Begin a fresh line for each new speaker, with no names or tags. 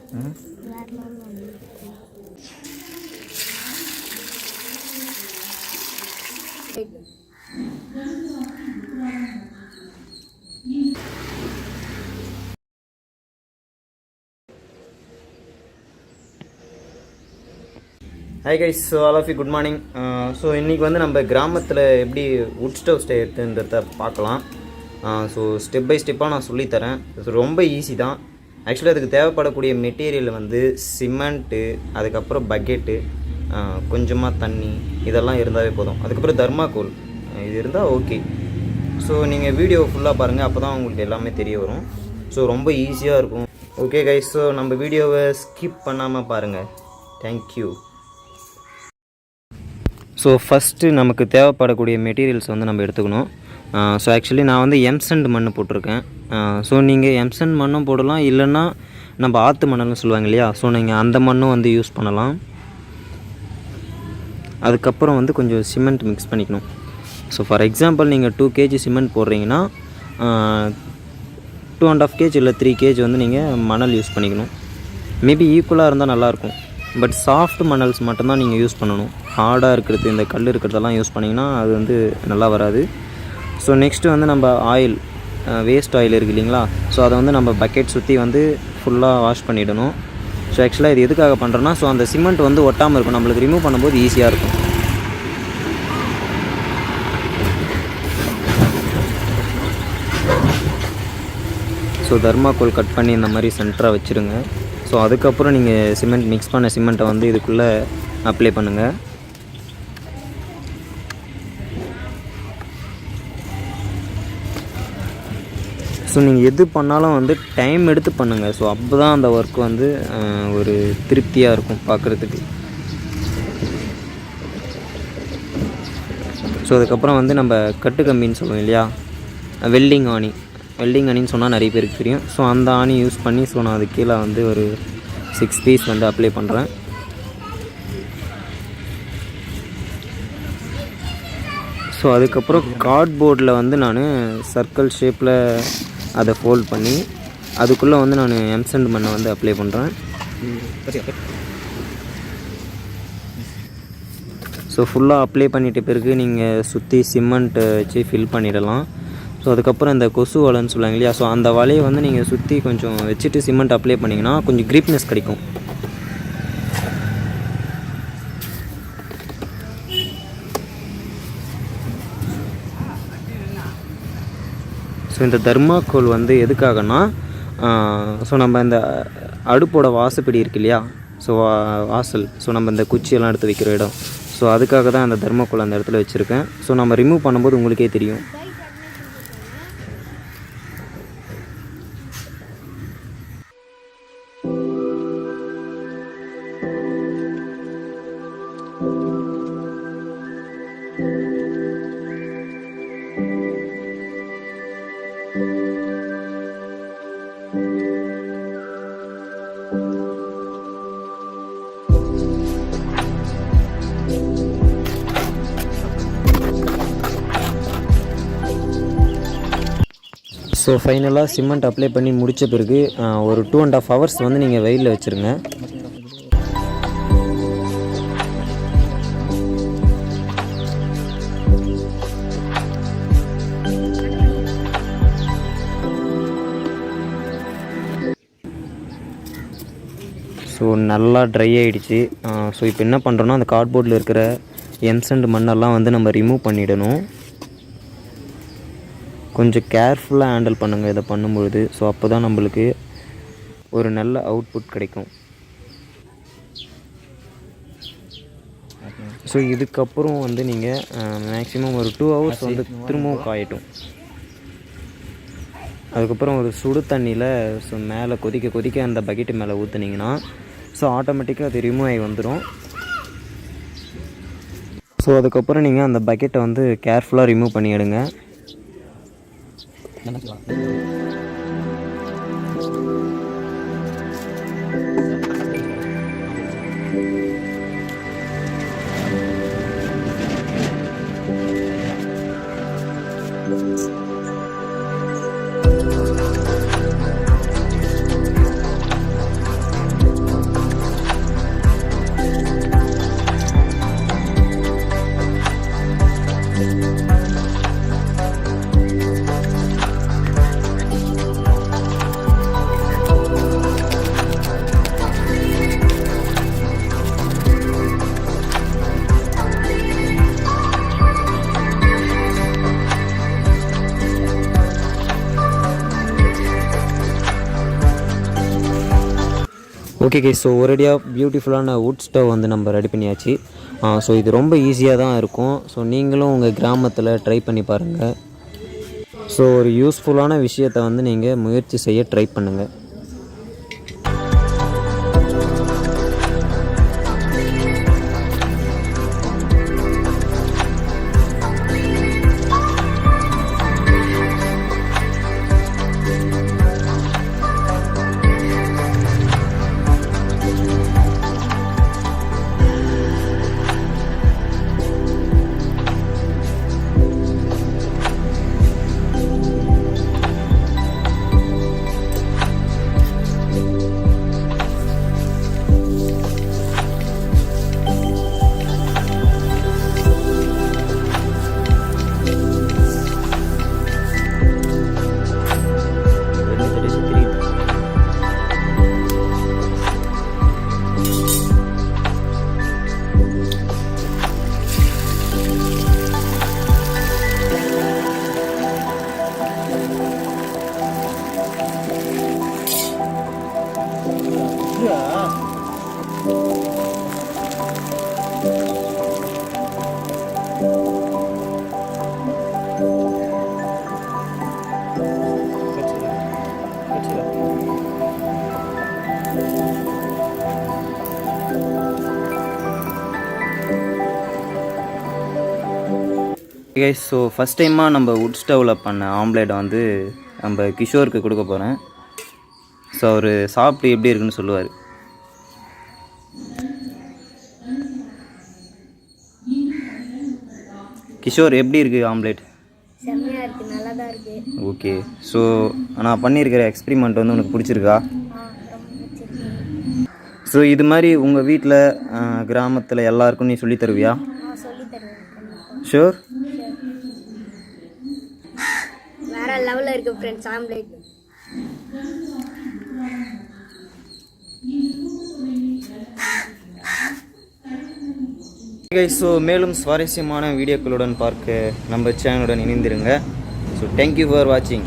Hi guys, so all of you good morning. So இன்றைக்கி வந்து நம்ம கிராமத்தில் எப்படி வுட் ஸ்டவ் ஸ்டே எடுத்துன்றத பார்க்கலாம். ஸோ ஸ்டெப் பை ஸ்டெப்பாக நான் சொல்லித்தரேன். ஸோ ரொம்ப ஈஸி தான். ஆக்சுவலி அதுக்கு தேவைப்படக்கூடிய மெட்டீரியல் வந்து சிமெண்ட்டு, அதுக்கப்புறம் பக்கெட்டு, கொஞ்சமாக தண்ணி, இதெல்லாம் இருந்தாவே போதும். அதுக்கப்புறம் தர்மாக்கோல் இது இருந்தால் ஓகே. ஸோ நீங்கள் வீடியோ ஃபுல்லாக பாருங்கள், அப்போ தான் உங்களுக்கு எல்லாமே தெரிய வரும். ஸோ ரொம்ப ஈஸியாக இருக்கும். ஓகே கைஸ், ஸோ நம்ம வீடியோவை ஸ்கிப் பண்ணாமல் பாருங்கள். தேங்க்யூ. ஸோ ஃபஸ்ட்டு நமக்கு தேவைப்படக்கூடிய மெட்டீரியல்ஸ் வந்து நம்ம எடுத்துக்கணும். ஸோ ஆக்சுவலி நான் வந்து எம்சண்ட் மண் போட்டிருக்கேன். ஸோ நீங்கள் எம்சண்ட் மண்ணும் போடலாம், இல்லைன்னா நம்ம ஆற்று மணல்னு சொல்லுவாங்க இல்லையா, ஸோ நீங்கள் அந்த மண்ணும் வந்து யூஸ் பண்ணலாம். அதுக்கப்புறம் வந்து கொஞ்சம் சிமெண்ட் மிக்ஸ் பண்ணிக்கணும். ஸோ ஃபார் எக்ஸாம்பிள் நீங்கள் 2 kg சிமெண்ட் போடுறீங்கன்னா 2.5 kg இல்லை 3 kg வந்து நீங்கள் மணல் யூஸ் பண்ணிக்கணும். மேபி ஈக்குவலாக இருந்தால் நல்லாயிருக்கும். பட் சாஃப்ட் மணல்ஸ் மட்டும்தான் நீங்கள் யூஸ் பண்ணணும். ஹார்டாக இருக்கிறது, இந்த கல் இருக்கிறதெல்லாம் யூஸ் பண்ணிங்கன்னா அது வந்து நல்லா வராது. ஸோ நெக்ஸ்ட்டு வந்து நம்ம ஆயில், வேஸ்ட் ஆயில் இருக்குது இல்லைங்களா, ஸோ அதை வந்து நம்ம பக்கெட் சுற்றி வந்து ஃபுல்லாக வாஷ் பண்ணிடணும். ஸோ ஆக்சுவலாக இது எதுக்காக பண்ணுறோன்னா, ஸோ அந்த சிமெண்ட் வந்து ஒட்டாமல் இருக்கும், நம்மளுக்கு ரிமூவ் பண்ணும்போது ஈஸியாக இருக்கும். ஸோ தர்மாக்கோல் கட் பண்ணி இந்த மாதிரி சென்டராக வச்சுருங்க. ஸோ அதுக்கப்புறம் நீங்கள் சிமெண்ட் மிக்ஸ் பண்ண சிமெண்ட்டை வந்து இதுக்குள்ளே அப்ளை பண்ணுங்கள். ஸோ நீங்கள் எது பண்ணாலும் வந்து டைம் எடுத்து பண்ணுங்கள். ஸோ அப்போ தான் அந்த ஒர்க் வந்து ஒரு திருப்தியாக இருக்கும் பார்க்குறதுக்கு. ஸோ அதுக்கப்புறம் வந்து நம்ம கட்டு கம்பின்னு சொல்லுவோம் இல்லையா, வெல்டிங் ஆணின்னு சொன்னால் நிறைய பேருக்கு தெரியும். ஸோ அந்த ஆணி யூஸ் பண்ணி, ஸோ நான் அது கீழே வந்து ஒரு 6 பீஸ் வந்து அப்ளை பண்ணுறேன். ஸோ அதுக்கப்புறம் கார்ட்போர்டில் வந்து நான் சர்க்கிள் ஷேப்பில் அதை ஃபோல்ட் பண்ணி அதுக்குள்ளே வந்து நான் எம்சண்ட் மண்ணை வந்து அப்ளை பண்ணுறேன். ஸோ ஃபுல்லாக அப்ளை பண்ணிட்ட பிறகு நீங்கள் சுற்றி சிமெண்ட்டை வச்சு ஃபில் பண்ணிடலாம். ஸோ அதுக்கப்புறம் இந்த கொசு வலைன்னு சொல்லுவாங்க இல்லையா, ஸோ அந்த வலையை வந்து நீங்கள் சுற்றி கொஞ்சம் வச்சுட்டு சிமெண்ட் அப்ளை பண்ணிங்கன்னா கொஞ்சம் க்ரிப்னஸ் கிடைக்கும். ஸோ இந்த தர்மாக்கோல் வந்து எதுக்காகனா, ஸோ நம்ம இந்த அடுப்போட வாசப்படி இருக்கு இல்லையா, ஸோ வாசல், ஸோ நம்ம இந்த குச்சியெல்லாம் எடுத்து வைக்கிற இடம், ஸோ அதுக்காக தான் அந்த தர்மாக்கோல் அந்த இடத்துல வச்சுருக்கேன். ஸோ நம்ம ரிமூவ் பண்ணும்போது உங்களுக்கே தெரியும். ஸோ ஃபைனலாக சிமெண்ட் அப்ளை பண்ணி முடித்த பிறகு ஒரு 2.5 hours வந்து நீங்கள் வெயிலில் வச்சுருங்க. ஸோ நல்லா ட்ரை ஆகிடுச்சு. ஸோ இப்போ என்ன பண்ணுறோன்னா, அந்த கார்ட்போர்டில் இருக்கிற எம்சண்ட் மண்ணெல்லாம் வந்து நம்ம ரிமூவ் பண்ணிடணும். கொஞ்சம் கேர்ஃபுல்லாக ஹேண்டில் பண்ணுங்கள் இதை பண்ணும்பொழுது. ஸோ அப்போ தான் நம்மளுக்கு ஒரு நல்ல அவுட்புட் கிடைக்கும். ஸோ இதுக்கப்புறம் வந்து நீங்கள் மேக்ஸிமம் ஒரு 2 hours வந்து திரும்பவும் காயட்டும். அதுக்கப்புறம் ஒரு சுடு தண்ணியில் ஸோ மேலே கொதிக்க அந்த பக்கெட்டு மேலே ஊற்றுனீங்கன்னா ஸோ ஆட்டோமேட்டிக்காக அது ரிமூவ் ஆகி வந்துடும். ஸோ அதுக்கப்புறம் நீங்கள் அந்த பக்கெட்டை வந்து கேர்ஃபுல்லாக ரிமூவ் பண்ணிவிடுங்க. ஓகே கைஸ், ஸோ ஒரேடியாக பியூட்டிஃபுல்லான வுட் ஸ்டவ் வந்து நம்ம ரெடி பண்ணியாச்சு. ஸோ இது ரொம்ப ஈஸியாக தான் இருக்கும். ஸோ நீங்களும் உங்கள் கிராமத்தில் ட்ரை பண்ணி பாருங்கள். ஸோ ஒரு யூஸ்ஃபுல்லான விஷயத்தை வந்து நீங்கள் முயற்சி செய்ய ட்ரை பண்ணுங்கள். கைஸ், ஸோ ஃபஸ்ட் டைமாக நம்ம வுட் ஸ்டவ்வில் பண்ண ஆம்லேட்டை வந்து நம்ம கிஷோருக்கு கொடுக்க போகிறேன். ஸோ அவர் சாப்பிட்டு எப்படி இருக்குன்னு சொல்லுவார். கிஷோர், எப்படி இருக்குது ஆம்லேட்?
செம்மையாக இருக்குது, நல்லா தான் இருக்குது.
ஓகே, ஸோ நான் பண்ணியிருக்கிற எக்ஸ்பெரிமெண்ட் வந்து உனக்கு பிடிச்சிருக்கா? ஸோ இது மாதிரி உங்கள் வீட்டில் கிராமத்தில் எல்லாருக்கும் நீ சொல்லி தருவியா?
சொல்லி தருவேன்.
ஷூர்.
வேற லெவலில் இருக்குது ஃப்ரெண்ட்ஸ் ஆம்லேட்.
ஸோ மேலும் சுவாரஸ்யமான வீடியோக்களுடன் பார்க்க நம்ம சேனலுடன் இணைந்திருங்க. ஸோ தேங்க்யூ ஃபார் வாட்சிங்.